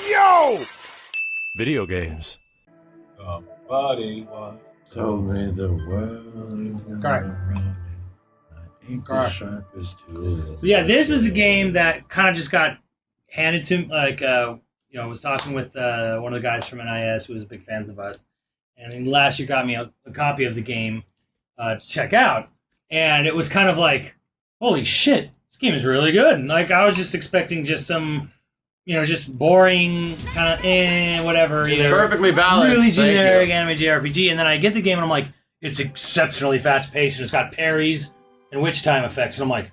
Yo! Video games. Somebody once told me the world is Correct. sharp as tools. So yeah, this was a game that kind of just got handed to me. Like, I was talking with one of the guys from NIS who was big fans of us, and then last year got me a copy of the game to check out, and it was kind of like, holy shit, this game is really good. And like, I was just expecting just some, just boring kind of whatever, Perfectly balanced. really generic anime JRPG, and then I get the game and I'm like, it's exceptionally fast paced and it's got parries and witch time effects, and I'm like,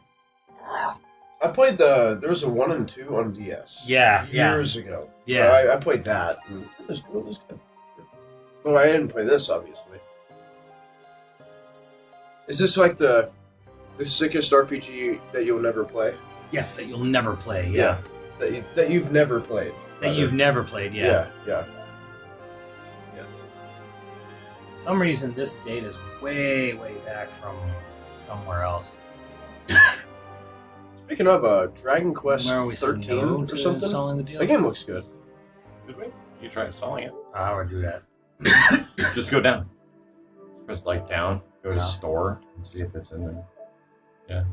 I played there was a 1 and 2 on DS. Years ago. Yeah. I played that. And it was good. Well, I didn't play this, obviously. Is this like the sickest RPG that you'll never play? yes, that you'll never play. Yeah. That you've never played. That you've never played. Yeah. Yeah. For some reason, this date is way, way back from somewhere else. Speaking of Dragon Quest Where are we 13 no or to something, installing the DLC? that game looks good. Did we? You try installing it. I would do that. Just go down. Press like down. Go to No. store and see if it's in there. Yeah.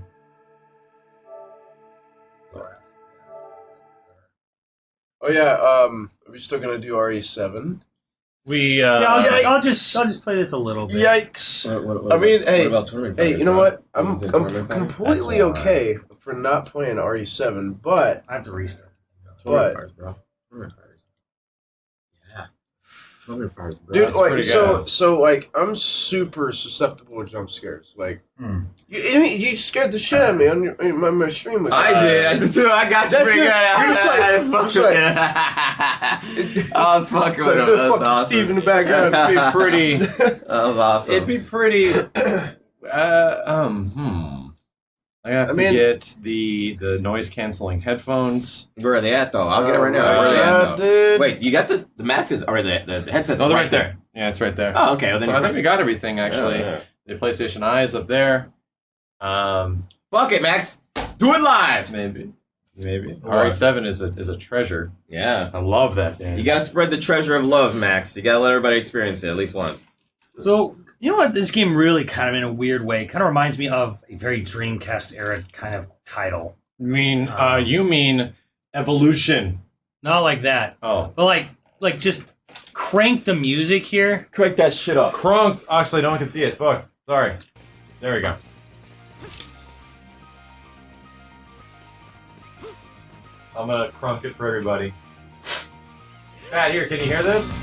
Oh yeah. Are we still gonna do RE7? We. I'll just play this a little bit. Yikes! I mean, hey, what about tournament Hey, fighters, you know bro? what? I'm Was it tournament fighters? completely That's why. okay for not playing RE7, but I have to restart. Tournament What? fighters, bro. Tournament fighters. Yeah. Tournament fighters, bro. dude, That's like pretty so like I'm super susceptible to jump scares. Like you scared the shit out of me on my stream. With I did too. I got you That's pretty it. good. You're just like- I was fucking It's with like him. the That's fucking awesome. Steve in the background. It'd be pretty. That was awesome. It'd be pretty. I have to get the noise canceling headphones. Where are they at, though? I'll get it right now. Where are they yeah, at, though? dude. Wait, you got the mask or the headset's No, they're right there. Yeah, it's right there. Oh, okay. Well, then I think we got everything actually. Yeah. The PlayStation Eye is up there. Fuck it, Max. Do it live. Maybe. What? RE7 is a treasure. Yeah. I love that game. You gotta spread the treasure of love, Max. You gotta let everybody experience it at least once. So, you know what? This game really kind of, in a weird way, kind of reminds me of a very Dreamcast era kind of title. You mean Evolution? Not like that, Oh, but like just crank the music here. crank that shit up. Crunk. Actually, no one can see it. Fuck. Sorry. There we go. I'm gonna crunk it for everybody. Pat, here, can you hear this?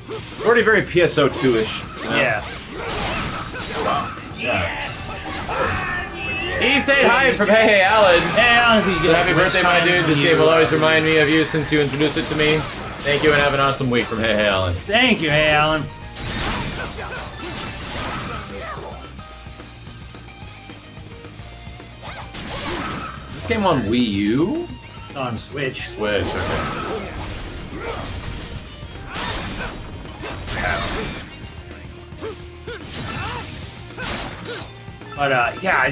It's already very PSO2-ish. Yeah. He said hi from Hey Alan. Hey, honestly, you So get happy rich birthday, my time dude. from This you. game will always remind me of you since you introduced it to me. Thank you and have an awesome week from Hey Alan. Thank you, hey, Alan. Is this game on Wii U? It's on Switch. Switch, okay. But yeah,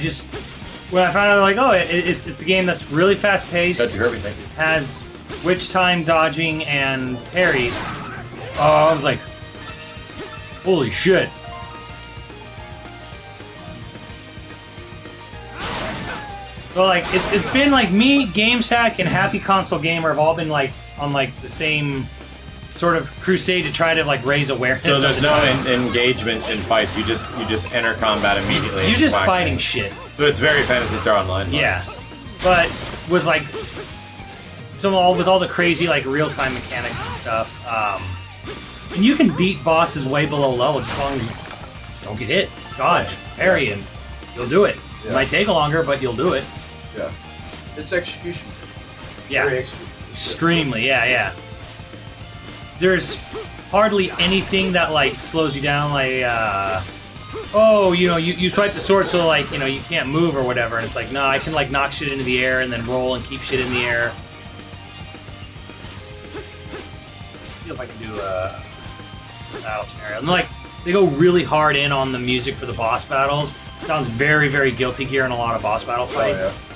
when I found out, like, oh, it's a game that's really fast paced, That's Kirby, thank you. has witch time dodging and parries. Oh, I was like, holy shit. So like it's been like me, GameSack, and Happy Console Gamer have all been like on like the same sort of crusade to try to like raise awareness. So of there's it. no engagement in fights. You just enter combat immediately. You're just Whack fighting things. shit. So it's very Phantasy Star Online. Yeah, but with like with all the crazy like real time mechanics and stuff, and you can beat bosses way below level just as long as you just don't get hit, dodge, parry, and you'll do it. It Yeah. might take longer, but you'll do it. Yeah. It's execution. Yeah, Very execution. extremely. Yeah. There's hardly anything that like slows you down. Like, you swipe the sword so like you can't move or whatever, and it's like, no, I can like knock shit into the air and then roll and keep shit in the air. See if I can do a battle scenario. And like they go really hard in on the music for the boss battles. Sounds very, very Guilty Gear in a lot of boss battle fights. Oh, yeah.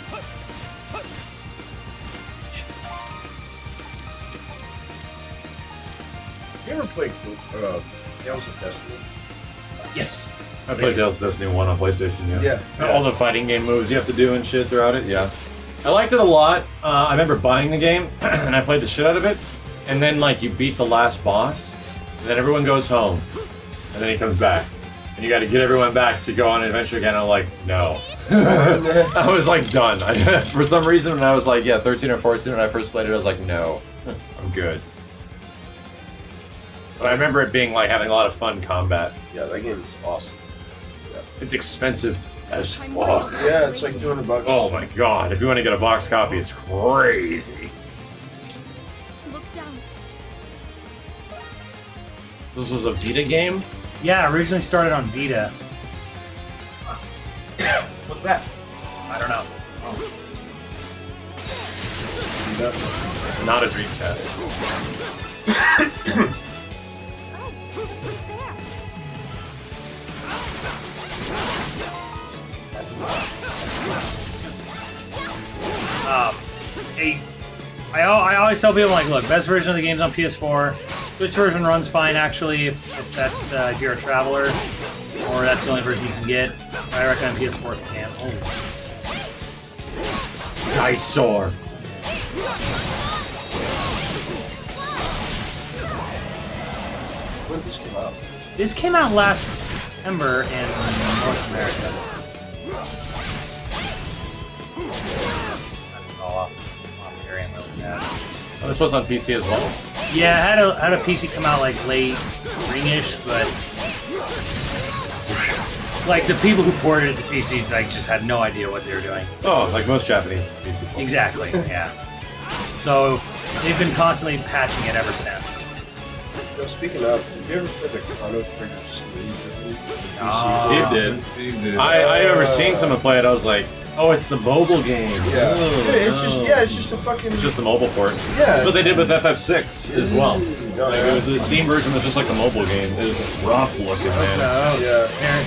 You ever play Tales of Destiny? Yes. I played Tales of Destiny 1 on PlayStation, Yeah. All the fighting game moves you have to do and shit throughout it, yeah. I liked it a lot. I remember buying the game, and I played the shit out of it, and then, like, you beat the last boss, and then everyone goes home, and then he comes back. And you gotta get everyone back to go on an adventure again. I'm like, no. I was, like, done. For some reason, when I was, like, 13 or 14 when I first played it, I was like, no. I'm good. But I remember it being, like, having a lot of fun combat. Yeah, that game is awesome. It's expensive as fuck. Yeah, it's like $200. Oh my god, if you want to get a box copy, it's crazy. Look down. This was a Vita game? Yeah, originally started on Vita. What's that? I don't know. Not a Dreamcast. Oh, what's there? I always tell people, like, look, best version of the game's on PS4. Switch version runs fine, actually, if that's if you're a traveler, or that's the only version you can get. I recommend PS4 if you can. Oh. Nice sword. When did this come out? This came out last September in North America. Oh, this was on PC as well? Yeah, I had a PC come out like late spring-ish, but like the people who ported it to PC like just had no idea what they were doing. Oh, like most Japanese PC ports. Exactly, yeah. So they've been constantly patching it ever since. No, speaking of, have you ever played the Chrono Trigger Steam? Steve did. Steve did. I remember seeing someone play it, I was like, oh, it's the mobile game. Yeah. Oh, It's just a fucking. It's just the mobile port. Yeah. That's what they did with FF6 as well. Oh, Like, it was, the Steam version was just like a mobile game. It was rough looking, man. Oh,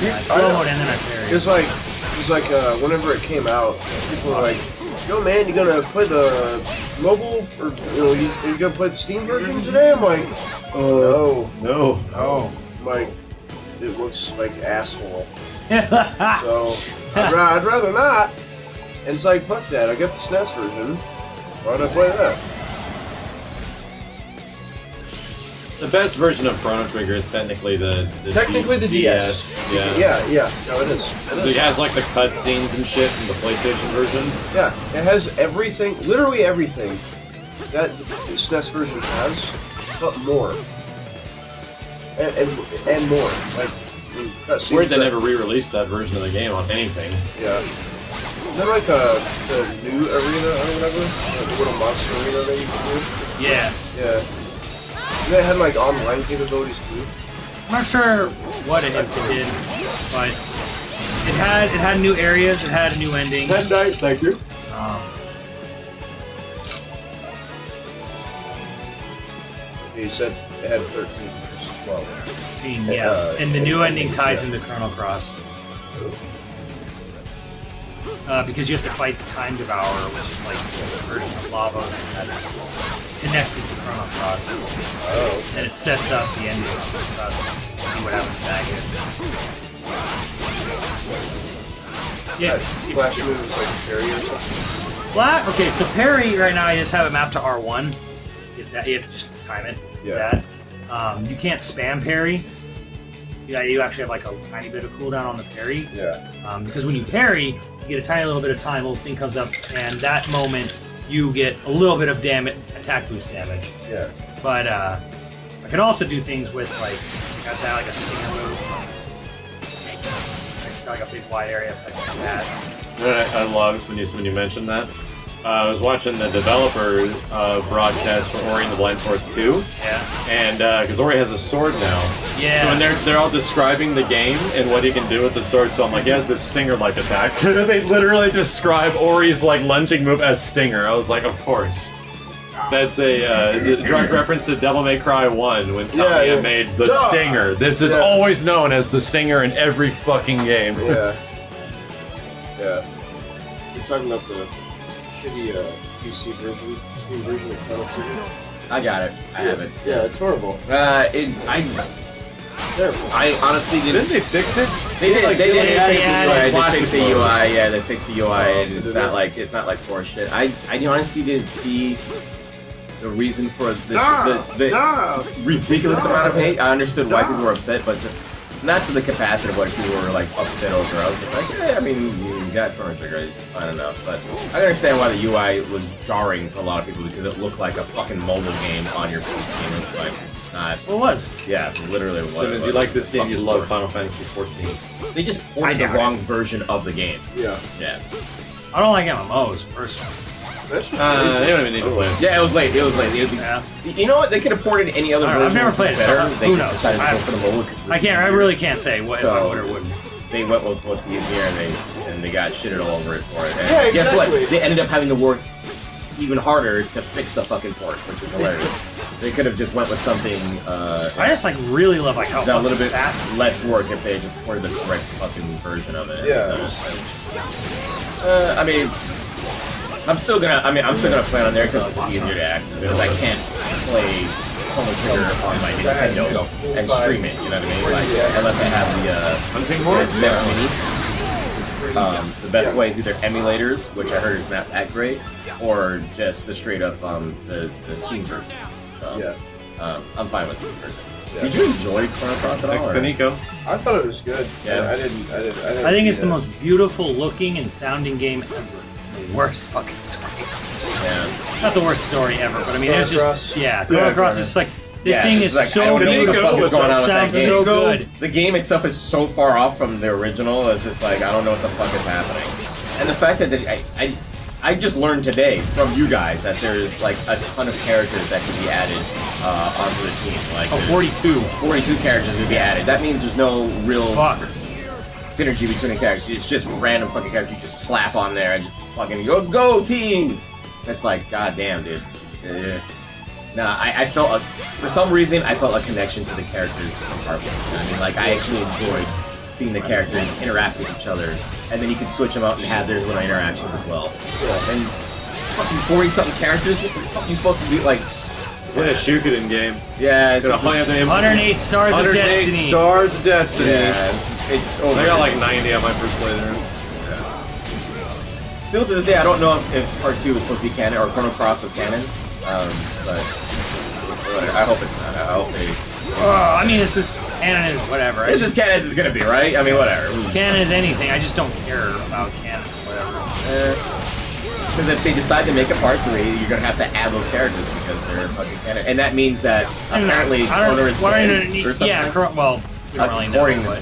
Yeah. slow mode and then I parry. It's like whenever it came out, people were like, "Yo, man, you gonna play the mobile or you gonna play the Steam version today?" I'm like, "No, No. Oh. I'm like, it looks like asshole." So I'd rather not. And it's like, fuck that. I got the SNES version. Why'd I play that? The best version of Chrono Trigger is technically the Technically the DS. Yeah. Yeah. No, it is. So it has like the cutscenes and shit in the PlayStation version. Yeah, it has everything, literally everything that the SNES version has, but more. And more. Like, cutscenes. Weird they never re-released that version of the game on anything. Yeah. Is that like the new arena or whatever? The little monster arena that you can do? Yeah. Yeah. And they had like online capabilities too. I'm not sure what it did, but it had new areas, it had a new ending. Night, thank you. You said it had 13 versus 12. Yeah, and the new ending ties into Chrono Cross. Because you have to fight the Time Devourer, which is like the version of Lavos that's connected to Chrono Cross. Oh. And it sets up the ending of Chrono Cross. See what happens to Magus. Yeah. Flash moves like parry or something. Okay, so parry right now I just have it mapped to R1. You have to just time it. Yeah. That. You can't spam parry. You actually have like a tiny bit of cooldown on the parry. Yeah. Because when you parry, you get a tiny little bit of time, a little thing comes up, and that moment you get a little bit of damage, attack boost damage. Yeah. But I can also do things with like, got that like a stinger move, like a big wide area effect like that. I loved when you mentioned that. I was watching the developer broadcast for Ori and the Blind Forest 2. Yeah. And because Ori has a sword now. Yeah. So when they're all describing the game and what he can do with the sword, so I'm like, he has this stinger-like attack. They literally describe Ori's like lunging move as stinger. I was like, of course. That's a is it a direct reference to Devil May Cry 1 when Kamiya yeah. made the Stinger. This is always known as the Stinger in every fucking game. Yeah. Yeah. You're talking about the shitty PC version, Steam version of Final Fantasy. I got it. I have it. Yeah, it's horrible. Terrible. I honestly Didn't they fix it? They did. They fixed the mode. UI. Yeah, they fixed the UI, and it's not like poor shit. I honestly didn't see the reason for the ridiculous amount of hate. I understood why people were upset, but just not to the capacity of what people were like upset over. I was just like, yeah, I mean, you got Chrono Trigger, fine enough. But I understand why the UI was jarring to a lot of people because it looked like a fucking mobile game on your PC. And it's like, it's not. Well, it was. Yeah, literally. What Simmons, you like this game? You love Final Fantasy 14. They just ported the wrong version of the game. Yeah. Yeah. I don't like MMOs personally. That's just They don't even need to play it. Yeah, it was late. Yeah. You know what? They could have ported any other version. I've never played it, better. so They who just knows? decided to go for the mobile. 'Cause it was I can't. I easier. really can't say what if I would or wouldn't. They went with what's easier, and they got shitted all over it for it. And Yeah, guess exactly. what? They ended up having to work even harder to fix the fucking port, which is hilarious. They could have just went with something I just like really love like how a little fucking bit fast it's less work if they had just ported the correct fucking version of it. Yeah. I mean, I'm still gonna play on there because it's just easier to access. Because I can't play Chrono Trigger on my Nintendo and stream it. You know what I mean? Like, unless I have the Hunting the horse? SNES Mini. The best way is either emulators, which I heard is not that great, or just the straight up the Steam version. So, I'm fine with Steam version. Did you enjoy Chrono Cross at all? Next or- to Nico. I thought it was good. Yeah. I didn't I think it's the most beautiful looking and sounding game ever. The worst fucking story. Yeah. Not the worst story ever, but I mean, it's Chrono just Cross. Chrono Cross is just like this Yeah, thing it's is like, I so don't know what the beautiful. fuck is going on with that Sounds game. so good. The game itself is so far off from the original. It's just like I don't know what the fuck is happening. And the fact that I just learned today from you guys that there's like a ton of characters that can be added onto the team. Like Oh, there's 42. 42 characters to be added. That means there's no real Fuck. synergy between the characters. It's just random fucking characters you just slap on there and just fucking go team. It's like, goddamn, dude. Nah, I felt for some reason I felt a connection to the characters from Heartland. You know what I mean? Like I actually enjoyed seeing the characters interact with each other, and then you can switch them out and have their little interactions as well. And fucking 40-something characters. What the fuck are you supposed to do? Like, Did a Shukiden game. yeah, it's Got just, 108 Stars of 108 Destiny. Stars of Destiny. yeah, it's over. I got like 90 on my first playthrough. Still to this day, I don't know if Part 2 is supposed to be canon or Chrono Cross is canon, but I hope it's not. I hope they. Oh, I mean, it's just canon is whatever. It's as canon as it's gonna be, right? I mean, whatever. Canon is anything. I just don't care about canon. Whatever. Because if they decide to make a Part 3, you're gonna have to add those characters because they're fucking canon, and that means that apparently Chrono is dead or something. Yeah, well, we don't really know. according But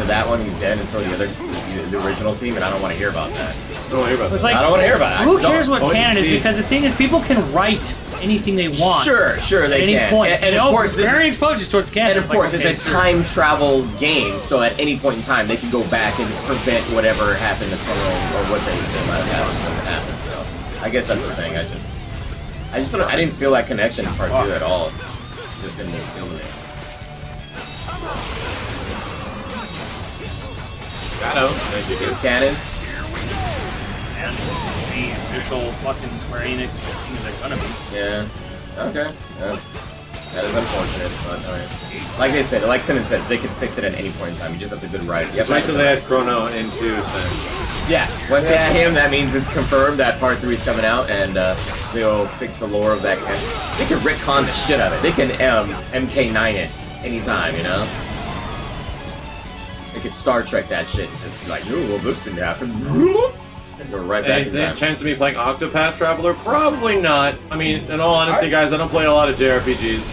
to that one, he's dead, and so are the original team, and I don't want to hear about that. Don't worry about it's that. like, I don't want to hear about it. I who just don't. cares what Wait and canon is? see. Because the thing is, people can write anything they want. Sure, At they any can. point. And of course, this varying exposures towards canon. And of course, like, okay, it's a time travel game, so at any point in time, they can go back and prevent whatever happened to Chrono or what they say might have happened doesn't happen. So, I guess that's the thing. I didn't feel that connection in Part 2 at all. Just didn't feel it. It's canon. And the official fucking Square Enix thing is like gonna be. Yeah. Okay. Yeah. That is unfortunate, but like they said, like Simmons said, they could fix it at any point in time. You just have to good write. Just wait till they add Chrono into Smash. Yeah, once they add him, that means it's confirmed that Part 3 is coming out, and they'll fix the lore of that game. They can retcon the shit out of it. They can MK9 it anytime, you know? They could Star Trek that shit and just be like, no, well, this didn't happen. And go right back in Any time. chance of me playing Octopath Traveler? Probably not. I mean, in all honesty, guys, I don't play a lot of JRPGs.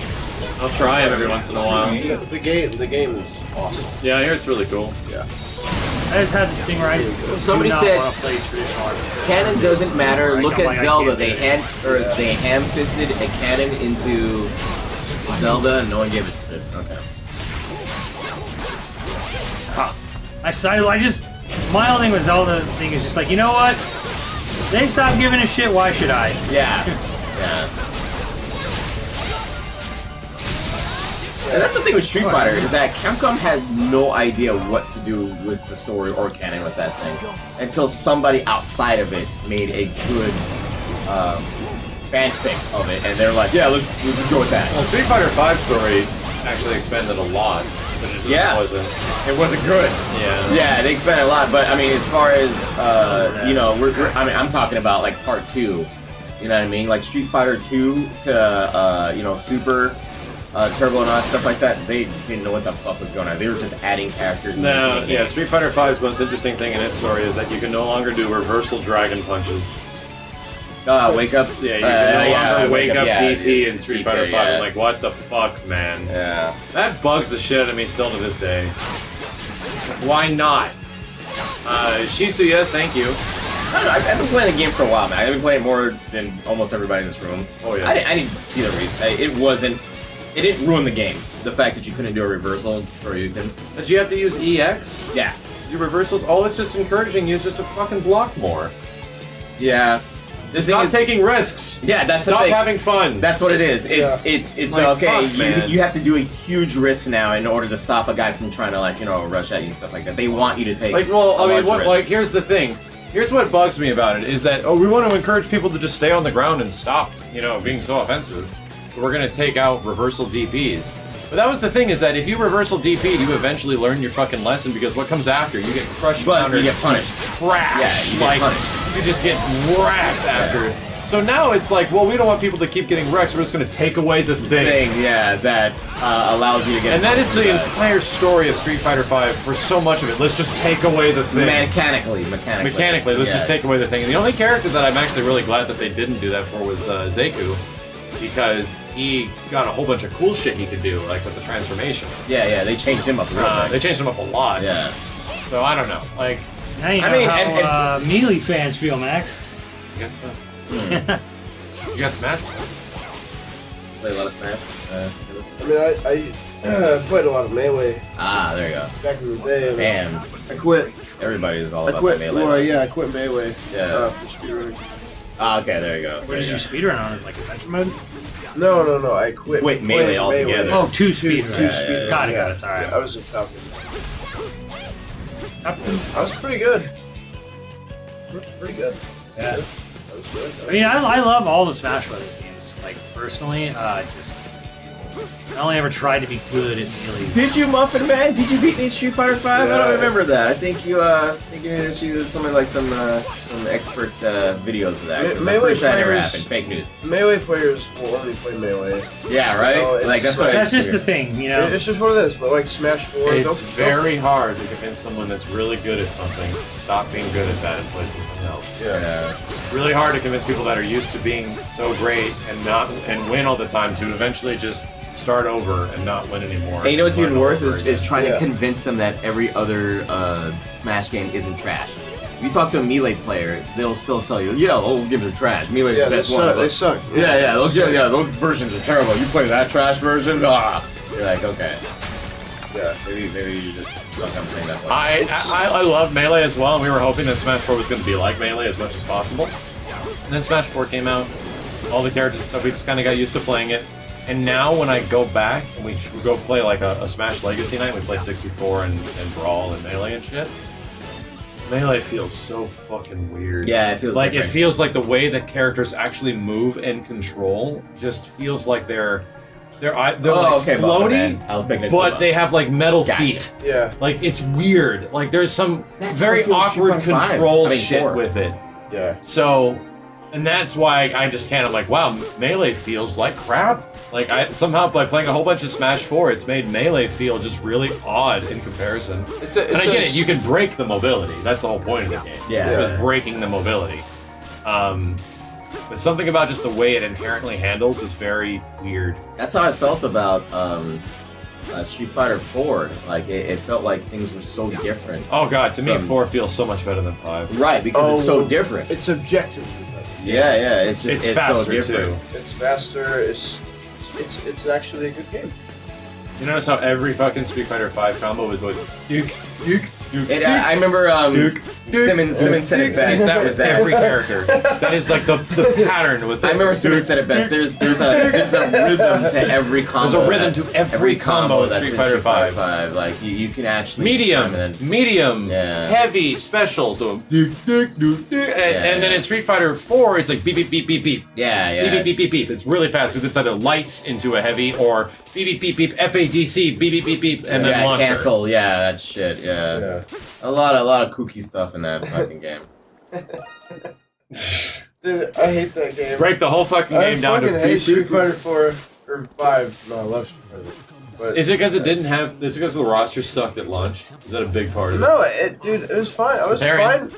I'll try them every once in a while. The game is awesome. Yeah, I hear it's really cool. Yeah. I just had this thing where I Somebody do not said- want to play traditional RPG. Canon doesn't matter. I Look don't at like- I Zelda. can't do it. They ham-fisted a canon into Zelda, and no one gave a shit. Okay. Huh. I just my whole thing with Zelda thing is just like, you know what? They stopped giving a shit. Why should I? Yeah. Yeah. And that's the thing with Street Fighter, is that Capcom had no idea what to do with the story or canon with that thing until somebody outside of it made a good fanfic of it, and they're like, yeah, let's just go with that. Well, Street Fighter V story actually expanded a lot, but it just wasn't good. Yeah. Yeah, they expanded a lot, but I mean, as far as you know, I'm talking about like Part 2. You know what I mean? Like Street Fighter 2 to you know, Super. Turbo and all that stuff like that, they didn't know what the fuck was going on. They were just adding characters. No, yeah, Street Fighter V's most interesting thing in its story is that you can no longer do reversal dragon punches. Wake ups? Yeah, you can no longer wake up DP in Street Fighter 5. Yeah. I'm like, what the fuck, man? Yeah. That bugs the shit out of me still to this day. Why not? Shisuya, thank you. I don't know, I've been playing the game for a while, man. I've been playing more than almost everybody in this room. Oh, yeah. I didn't see the reason. It didn't ruin the game. The fact that you couldn't do a reversal, or you can. But you have to use EX? Yeah. Do reversals? All it's just encouraging you is just to fucking block more. Yeah. Stop taking risks. Yeah, that's the Stop thing. having fun. That's what it is. It's Like, okay. fuck, man. You have to do a huge risk now in order to stop a guy from trying to, like, you know, rush at you and stuff like that. They want you to take. Like, well, I mean, large risk. like, here's the thing. Here's what bugs me about it is that we want to encourage people to just stay on the ground and stop, you know, being so offensive. So we're gonna take out reversal DPs. But that was the thing, is that if you reversal DP, you eventually learn your fucking lesson, because what comes after, you get crushed, But you get punished. Trash. Yeah, you get like, punished. you just get wrecked after. So now it's like, well, we don't want people to keep getting wrecked, so we're just gonna take away the thing. Yeah, that allows you to get. And that is the punished. entire story of Street Fighter V for so much of it. Let's just take away the thing. Mechanically, Let's just take away the thing. And the only character that I'm actually really glad that they didn't do that for was Zeku. Because he got a whole bunch of cool shit he could do, like with the transformation. Yeah, they changed him up. They changed him up a lot. Yeah. So I don't know. Like, Now you know how Melee fans feel, Max. I guess so. You got Smash? Play a lot of Smash. I mean, I played a lot of Melee Ah, there you go. back in the day. Damn, I quit. everybody is all I about quit. the Melee. Well, yeah, I quit Melee. Yeah. For speedrunning. Ah, okay, there you go. Where did you speedrun on it? Like adventure mode? No. I quit. Quit Melee altogether. Oh, two speedrun. yeah, Got it. It's alright. Yeah, I was a Falcon. I was pretty good. Pretty good. Yeah. I was good. I mean, I love all the Smash Brothers games. Like personally, I only ever tried to be good at Melee. Did you, Muffin Man? Did you beat me in Street Fighter 5? I Yeah. don't remember that. I think you issued some expert videos of that. 'Cause I'm Melee pretty sure that never players- happened. Fake news. Melee players will only play Melee. Yeah, right. No, it's like that's just what. That's I just the figured. thing, you know. It's just what it is. But like Smash 4, It's very hard to convince someone that's really good at something to stop being good at that and play something else. Yeah. It's really hard to convince people that are used to being so great and win all the time to eventually just start over and not win anymore. And you know what's Learn even all worse over is again. trying to Yeah. convince them that every other Smash game isn't trash. If you talk to a Melee player, they'll still tell you, yeah, those games are trash. Melee's Yeah, the they best one. suck. They suck. Yeah, those versions are terrible. You play that trash version? Ah. You're like, okay. Yeah. Maybe you just suck on playing that one. I love Melee as well, and we were hoping that Smash 4 was going to be like Melee as much as possible. And then Smash 4 came out, all the characters and stuff, we just kind of got used to playing it. And now when I go back and we go play like a Smash Legacy night, we play 64 and Brawl and Melee and shit. Melee feels so fucking weird. Yeah, it feels like different. it feels like the way that characters actually move and control just feels like they're like okay, Muffin floaty, Man. I was picking it but up. they have like metal Gotcha. feet. Yeah. Like it's weird. Like there's some That's very how it feels awkward Street Fighter 5. control I mean, shit 4. with it. Yeah. So, and that's why I just can't. I'm like, wow, Melee feels like crap. Like somehow by playing a whole bunch of Smash 4, it's made Melee feel just really odd in comparison. And I get it. You can break the mobility. That's the whole point of the game. Yeah. It was breaking the mobility. But something about just the way it inherently handles is very weird. That's how I felt about Street Fighter 4. Like it felt like things were so different. Oh god, to me From- 4 feels so much better than 5. Right, because it's so different. It's objectively better. Yeah, it's just It's so faster different. too. It's faster. It's actually a good game. You notice how every fucking Street Fighter 5 combo is always yuke, yuke, I remember Simmons said it best. That was every character. That is like the pattern with it. I remember Simmons said it best. There's a rhythm to every combo. There's a rhythm to every combo in that's Street Fighter V. Like you can actually Medium, Yeah. heavy, special. So and then in Street Fighter 4, it's like beep beep beep beep beep. Yeah. Beep beep beep beep beep. It's really fast because it's either lights into a heavy or beep beep beep beep FADC beep beep beep beep and then launcher. Cancel. Yeah, that shit. Yeah. A lot of kooky stuff in that fucking game. Dude, I hate that game. Break the whole fucking game down to I hate Street Fighter 4 or 5. No, I love Street Fighter. But Is it because it didn't have? Is it because the roster sucked at launch? Is that a big part of it? no, dude, it was fine. I was Vegetarian.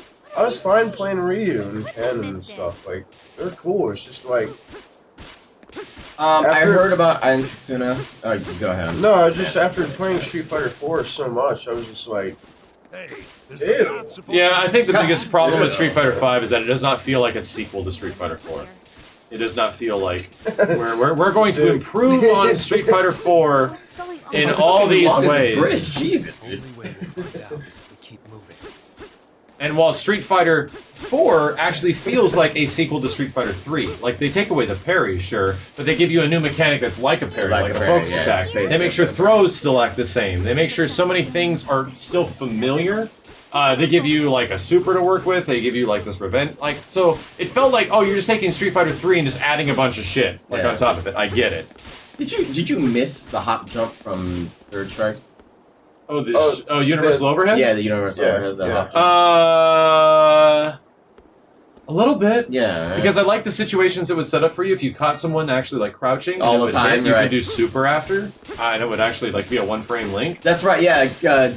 fine playing Ryu and Ken and stuff. Like, they're cool. It's just like, I heard about Iron Setsuna. Oh, go ahead. no, I just after playing Street Fighter 4 so much, I was just like, ew. Yeah, I think the biggest problem with Street Fighter V is that it does not feel like a sequel to Street Fighter 4. It does not feel like we're going to improve on Street Fighter 4 What's going on? in all these Longest ways. bridge, Jesus, dude. And while Street Fighter 4 actually feels like a sequel to Street Fighter 3, like they take away the parry, sure, but they give you a new mechanic that's like a parry, like a parry, focus yeah, attack. basically. They make sure throws still act the same. They make sure so many things are still familiar. They give you like a super to work with. They give you like this revenge, like so. It felt like you're just taking Street Fighter 3 and just adding a bunch of shit like Yeah. on top of it. I get it. Did you miss the hop jump from Third Strike? Universal Overhead? Yeah, the Universal Yeah, Overhead, the yeah. hop jump. A little bit. Yeah, right? Because I like the situations it would set up for you if you caught someone actually like crouching All and it the would time, hit, you right. could do super after, and it would actually like be a one-frame link. That's right. Yeah,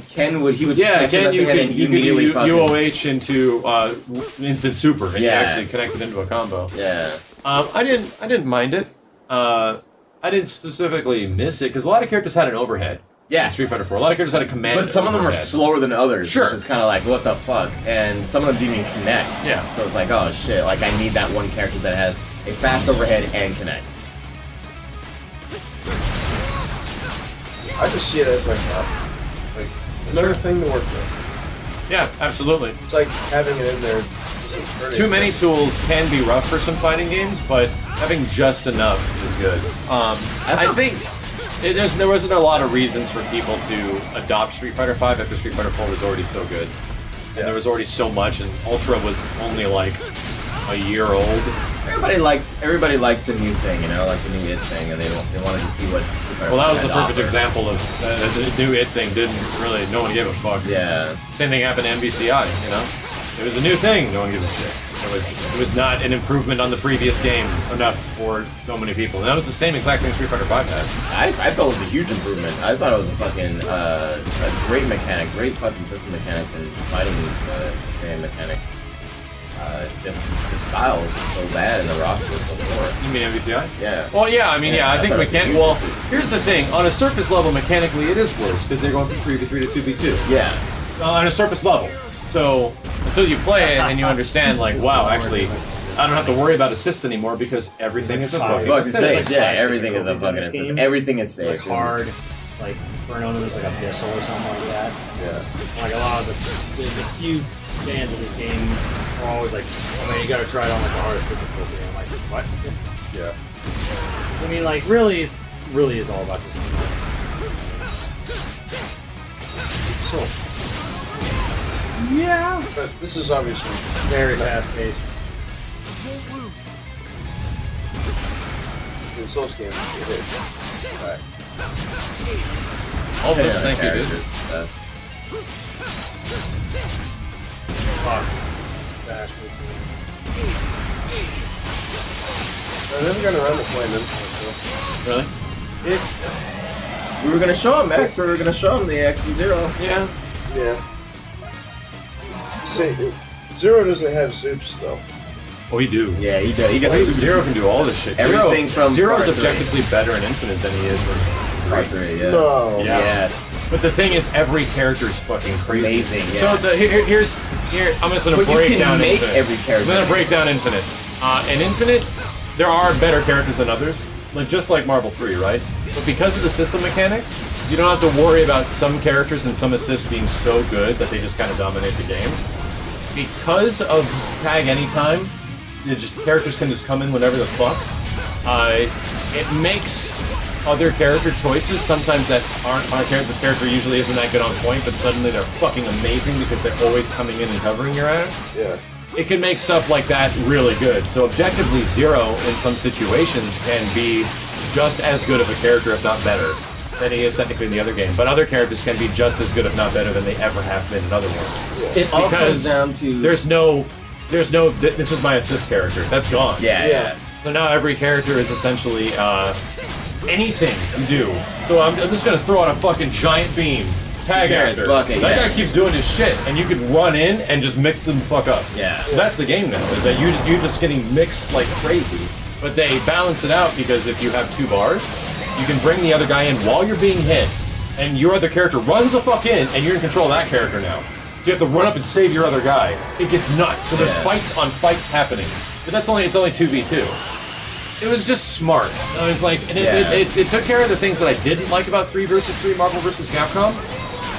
Ken would Yeah, catch again, that you thing and could then you immediately could fucking UOH into instant super, and you Yeah. actually connect it into a combo. yeah. I didn't mind it. I didn't specifically miss it because a lot of characters had an overhead. Yeah. In Street Fighter 4, a lot of characters had a command. But some of them are overhead. slower than others, Sure. which is kind of like, what the fuck? And some of them didn't even connect. Yeah. So it's like, oh shit, like I need that one character that has a fast overhead and connects. I just see it as like another thing to work with. Yeah, absolutely. It's like having it in there. isn't hurting. Too many tools can be rough for some fighting games, but having just enough is good. I think there wasn't a lot of reasons for people to adopt Street Fighter V after Street Fighter 4 was already so good. And there was already so much, and Ultra was only like a year old. Everybody likes the new thing, you know, like the new IT thing, and they wanted to see what. Well, that was the had to perfect offer. example of the new IT thing didn't really, no one gave a fuck. Yeah. Same thing happened to MVCI, you know? It was a new thing, no one gives a shit. It was not an improvement on the previous game enough for so many people. And that was the same exact thing Street Fighter V had. I thought it was a huge improvement. I thought it was a fucking a great mechanic, great fucking system mechanics and fighting game mechanics. Just the style was just so bad and the roster was so poor. You mean MVCI? Yeah. Well, yeah, I mean, Yeah, I I think thought it was mechanic. huge. Well, here's the thing: on a surface level, mechanically, it is worse because they're going from 3v3 to 2v2. Yeah. On a surface level. So until you play it and you understand, like, wow, actually, I don't have to worry about assist anymore because everything is a It's fucking Fucking assist. safe. like Yeah, five everything is a different fucking movies in this assist. game. Everything is safe. Like hard, like Inferno, there's like Abyssal or something like that. Yeah. Like a lot of the few fans of this game are always like, oh man, you gotta try it on like the hardest difficulty. And I'm like, what? Yeah. I mean, like, really, it really is all about just. So. Yeah. But this is obviously Very fast paced. in Souls games. You hit back. All this, Yeah, thank you, dude. characters, stuff. Fuck. Fast I never got around to playing them. Really? We were gonna show him Max. We were gonna show him the XE0. Yeah. Yeah. See, Zero doesn't have Zoops though. Oh, we do. Yeah, he does. He got Zero can do all this shit. Everything from Zero's Part 3. objectively better in Infinite than he is in Part 3, yeah. No. Yeah. Yes. But the thing is, every character is fucking crazy. Amazing, yeah. So here's I'm just gonna But you break can down make Infinite. every character. I'm gonna break down Infinite. In Infinite, there are better characters than others, like just like Marvel 3, right? But because of the system mechanics, you don't have to worry about some characters and some assists being so good that they just kind of dominate the game. Because of tag anytime, characters can just come in whenever the fuck. It makes other character choices sometimes that aren't on a character. This character usually isn't that good on point, but suddenly they're fucking amazing because they're always coming in and covering your ass. Yeah. It can make stuff like that really good. So objectively, Zero in some situations can be just as good of a character, if not better, than he is technically in the other game. But other characters can be just as good, if not better, than they ever have been in other ones. It all comes down to there's no. This is my assist character. That's gone. Yeah. So now every character is essentially anything you do. So I'm just gonna throw out a fucking giant beam. Tag actor. That guy keeps doing his shit, and you can run in and just mix them the fuck up. Yeah. So that's the game now, is that you're just getting mixed like crazy. But they balance it out because if you have 2 bars, you can bring the other guy in while you're being hit, and your other character runs the fuck in, and you're in control of that character now. So you have to run up and save your other guy. It gets nuts. So there's fights on fights happening. But it's only 2v2. It was just smart. I was like, and it took care of the things that I didn't like about 3 vs 3 Marvel vs. Capcom.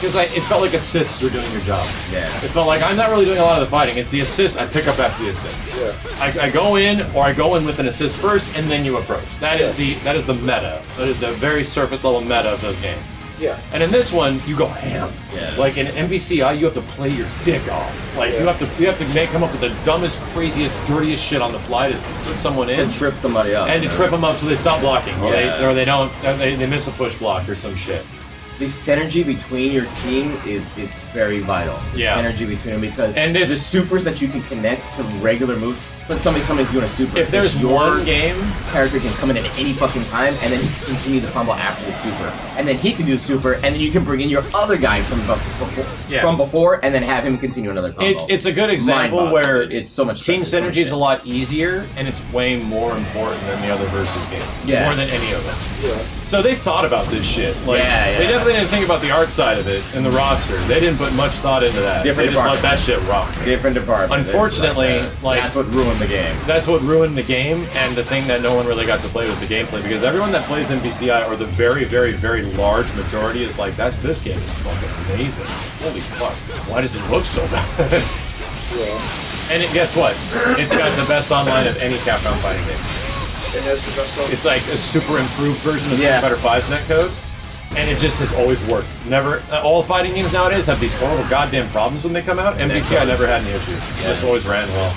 Because it felt like assists were doing your job. Yeah. It felt like I'm not really doing a lot of the fighting. It's the assist. I pick up after the assist. Yeah. I go in, or I go in with an assist first, and then you approach. That is the meta. That is the very surface level meta of those games. Yeah. And in this one, you go ham. Yeah. Like in MVCI, you have to play your dick off. Like you have to come up with the dumbest, craziest, dirtiest shit on the fly to put someone in. To trip somebody up. And to trip them up so they stop blocking, or they miss a push block or some shit. The synergy between your team is very vital. The synergy between them, because the supers that you can connect to regular moves. But somebody's doing a super. If there's one game, character can come in at any fucking time, and then he can continue the combo after the super, and then he can do a super, and then you can bring in your other guy from before, and then have him continue another combo. It's a good example where it's so much team synergy is a lot easier, and it's way more important than the other versus games. Yeah. More than any of them. Yeah. So they thought about this shit. Like, they definitely didn't think about the art side of it in the roster. They didn't put much thought into that. They just let that shit rock. Different department. Unfortunately, that's what ruined the game. That's what ruined the game, and the thing that no one really got to play was the gameplay, because everyone that plays MVCI, or the very, very, very large majority, is like, this game is fucking amazing. Holy fuck. Why does it look so bad? And guess what? It's got the best online of any Capcom fighting game. It has the best online. It's like a super improved version of Street Fighter 5's netcode, and it just has always worked. Never, all fighting games nowadays have these horrible goddamn problems when they come out. MVCI never had any issues. It just always ran well.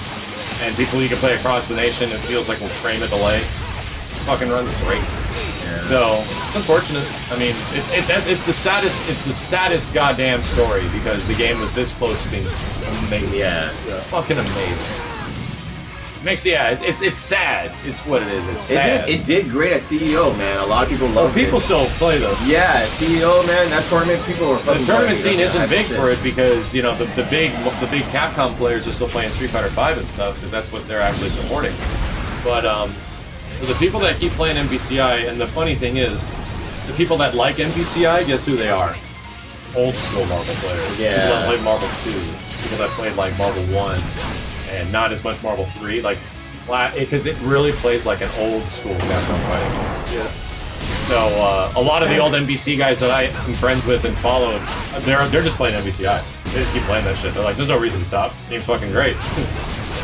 And people you can play across the nation, it feels like a frame a delay. Fucking runs great. Yeah. So it's unfortunate. I mean, it's the saddest goddamn story, because the game was this close to being amazing. Yeah. Fucking amazing. It's sad. It's what it is. It's sad. It did great at CEO, man. A lot of people loved it. People still play those. Yeah, CEO, man. That tournament, people were fucking. The tournament scene isn't big for it, because the big Capcom players are still playing Street Fighter 5 and stuff, because that's what they're actually supporting. But for the people that keep playing MVCI, and the funny thing is, the people that like MVCI, guess who they are? Old school Marvel players. Yeah. People that played Marvel 2. People that played like Marvel 1. And not as much Marvel 3, like, because it really plays like an old school Capcom fighting. Yeah. So a lot of the old MVC guys that I am friends with and follow, they're just playing MVCI. They just keep playing that shit. They're like, there's no reason to stop. Game's fucking great.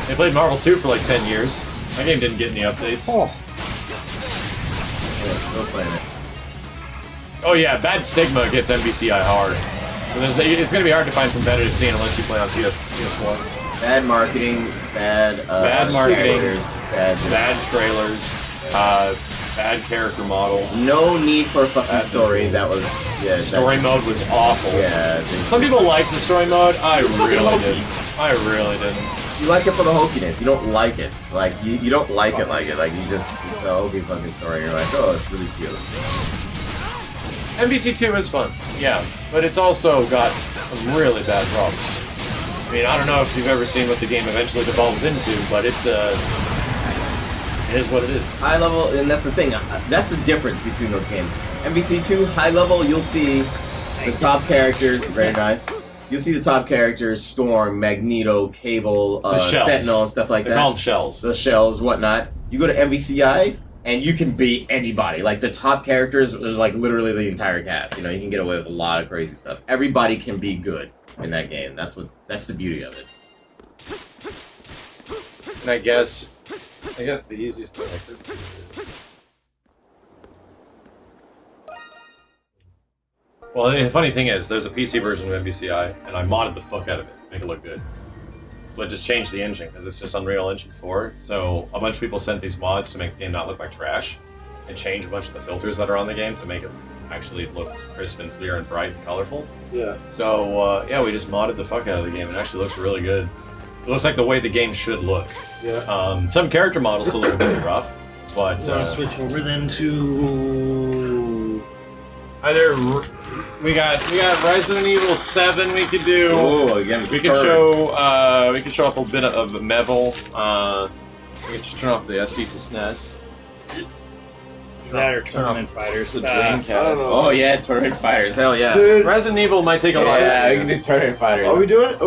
They played Marvel 2 for like 10 years. My game didn't get any updates. Oh. Yeah, still playing it. Oh yeah, Bad Stigma gets MVCI hard. So it's going to be hard to find competitive scene unless you play on PS1. Bad marketing, bad trailers, bad character models. No need for a fucking story. Visuals. That was story mode was awful. Yeah. Some people liked the story mode. I really didn't. You like it for the hokiness. You don't like it. Like you don't like it. Like you just, it's a hokey fucking story. You're like, oh, it's really cute. MVC2 is fun, yeah, but it's also got some really bad problems. I mean, I don't know if you've ever seen what the game eventually devolves into, but it is what it is. High level, and that's the thing. That's the difference between those games. MVC2, high level, you'll see the top characters, very nice. You'll see the top characters, Storm, Magneto, Cable, Sentinel, and stuff like that. They call them shells. The shells, whatnot. You go to MVCI, and you can beat anybody. Like, the top characters is like literally the entire cast. You know, you can get away with a lot of crazy stuff. Everybody can be good in that game. That's the beauty of it. And I guess the easiest thing I could do is... Well, the funny thing is, there's a PC version of MVCI, and I modded the fuck out of it to make it look good. So I just changed the engine, because it's just Unreal Engine 4. So a bunch of people sent these mods to make the game not look like trash, and change a bunch of the filters that are on the game to make it actually look crisp and clear and bright and colorful. Yeah. So, yeah, we just modded the fuck out of the game. It actually looks really good. It looks like the way the game should look. Yeah. Some character models still look a bit rough, but... We're gonna switch over then to... Either we got Resident Evil 7 we could do. Oh, again, we could show up a bit of Mevel. We could just turn off the SD to SNES. That or Tournament Fighters. The Dreamcast. Oh yeah, Tournament Fighters. Hell yeah. Dude. Resident Evil might take a lot. Yeah, we can do Tournament Fighters. Are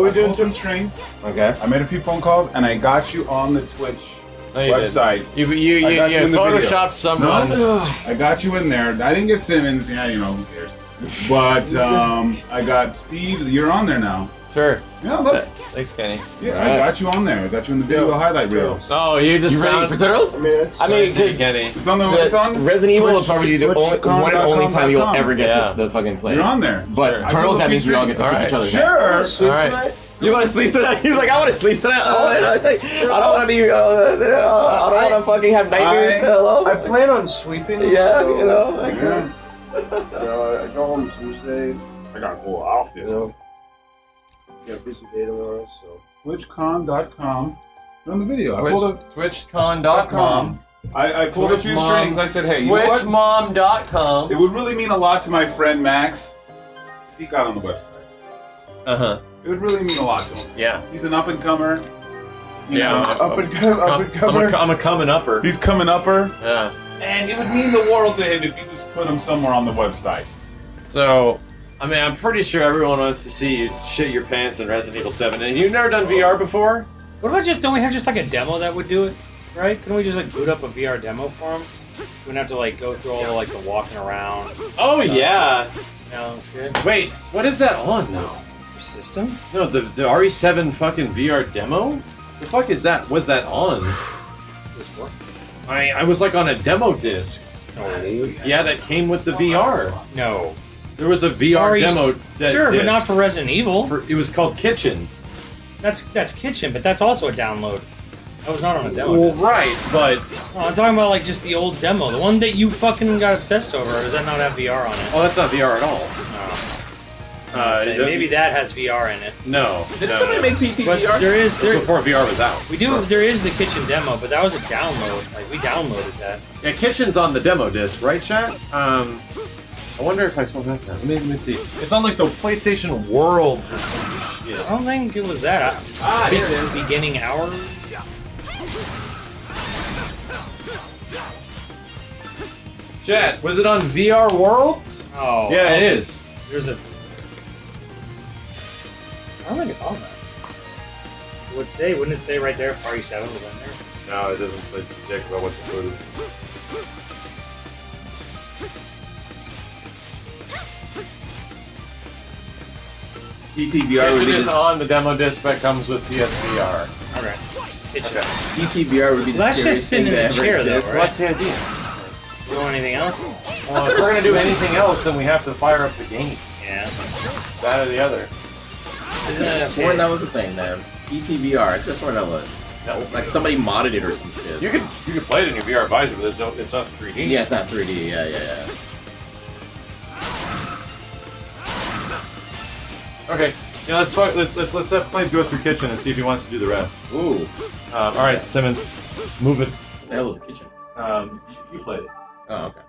we doing some strings? Okay. I made a few phone calls, and I got you on the Twitch website. You I got you in the photoshopped someone. No? I got you in there. I didn't get Simmons. Yeah, you know, who cares? But I got Steve. You're on there now. Sure. Yeah, look. Thanks, Kenny. Yeah, I got you on there. I got you in the video highlight reel. Oh, you just ready for Turtles? I mean, it's... I mean, Kenny. It's on the. It's on. Resident Evil will Twitch- probably be the one and only time you'll ever get the fucking play. You're on there. But Sure. Turtles, I that put means we all get to strings. kick each other's Sure. ass. Sleep All right. tonight? You want to sleep tonight? He's like, I want to sleep tonight. Oh, I don't want to be. I don't want to fucking have nightmares. Hello. I plan on sleeping. Yeah, so, you know. Like, Yeah. I go home Tuesday. I got a whole office. You know, got a busy day tomorrow, so. TwitchCon.com. You're on the video. I pulled a. Twitchcon.com. I pulled a few Twitch strings. I said, hey, you know what? Twitchmom.com. It would really mean a lot to my friend Max. He got on the website. Uh-huh. It would really mean a lot to him. Yeah. He's an up and comer. Yeah. Up and comer. I'm a coming upper. He's coming upper, Yeah. and it would mean the world to him if you just put him somewhere on the website. So, I mean, I'm pretty sure everyone wants to see you shit your pants in Resident Evil 7. And you've never done VR before? What about don't we have just like a demo that would do it? Right? Couldn't we just like boot up a VR demo for him? We wouldn't have to like go through all the like the walking around. Oh, yeah. You know, shit. Wait, what is that on now? Your system? No, the RE7 fucking VR demo? The fuck is that? Was that on? This work? I was like on a demo disc. No. Yeah, that came with the VR. No. There was a VR demo. Sure, but disc not for Resident Evil. it was called Kitchen. That's Kitchen, but that's also a download. That was not on a demo. Well, disc. right, but No, I'm talking about like just the old demo, the one that you fucking got obsessed over. Or does that not have VR on it? oh, that's not VR at all. Maybe that has VR in it. No. Did no, somebody no. make PT But VR? there is Before VR was out. there is the Kitchen demo, but that was a download. Like we downloaded that. Yeah, Kitchen's on the demo disc, right, chat? I wonder if I saw that now. Let me see. It's on like the PlayStation Worlds or some shit. I don't think it was that. Here it is. Beginning hour. Chat, was it on VR Worlds? Oh. Yeah, it is. There's a. I don't think it's on that. Would say? Wouldn't it say right there? Party 7 was on there. No, it doesn't say dick about what's included. PTVR would Kitchen be is the, on the demo disc that comes with PSVR. Okay. Kitchen. PTVR would be the Let's scariest just sit thing in that the ever chair, though, exists. right? What's the idea? You want anything else? Well, if we're gonna do anything else, then we have to fire up the game. Yeah. That or the other. Isn't I it sworn okay? that was a thing, man. PTVR, I could have sworn that was. No. Like somebody modded it or some shit. You could play it in your VR visor, but it's not 3D. Yeah, it's not 3D. Yeah. Okay. Yeah, let's let Play go through Kitchen and see if he wants to do the rest. Ooh. All right, Simmons, move it. What the hell is the kitchen? You played it. Oh, okay.